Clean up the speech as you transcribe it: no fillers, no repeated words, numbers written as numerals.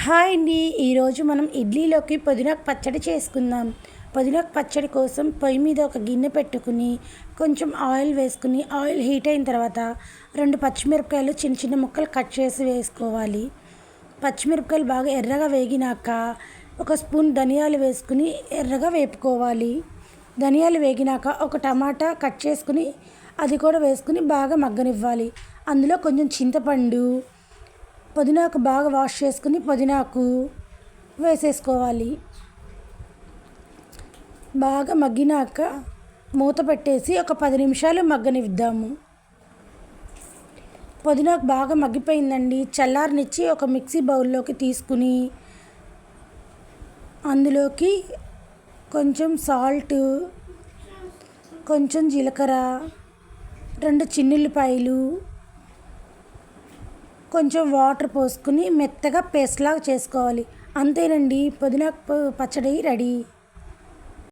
Hi అండి. ఈరోజు మనం ఇడ్లీలోకి పుదీనాకు పచ్చడి చేసుకుందాం. పుదీనాకు పచ్చడి కోసం పొయ్యి మీద ఒక గిన్నె పెట్టుకుని కొంచెం ఆయిల్ వేసుకుని ఆయిల్ హీట్ అయిన తర్వాత 2 పచ్చిమిరపకాయలు చిన్న చిన్న ముక్కలు కట్ చేసి వేసుకోవాలి. పచ్చిమిరపకాయలు బాగా ఎర్రగా వేగినాక ఒక స్పూన్ ధనియాలు వేసుకుని ఎర్రగా వేపుకోవాలి. ధనియాలు వేగినాక ఒక టమాటా కట్ చేసుకుని అది కూడా వేసుకుని బాగా మగ్గనివ్వాలి. అందులో కొంచెం చింతపండు, పుదీనాకు బాగా వాష్ చేసుకుని పుదీనాకు వేసేసుకోవాలి. బాగా మగ్గినాక మూత పెట్టేసి ఒక 10 నిమిషాలు మగ్గనిద్దాము. పుదీనాకు బాగా మగ్గిపోయిందండి. చల్లారనిచ్చి ఒక మిక్సీ బౌల్లోకి తీసుకుని అందులోకి కొంచెం సాల్ట్, కొంచెం జీలకర్ర, 2 చిన్నుల్లిపాయలు, కొంచెం వాటర్ పోసుకుని మెత్తగా పేస్ట్ లాగా చేసుకోవాలి. అంతేనండి, పుదీనా పచ్చడి రెడీ.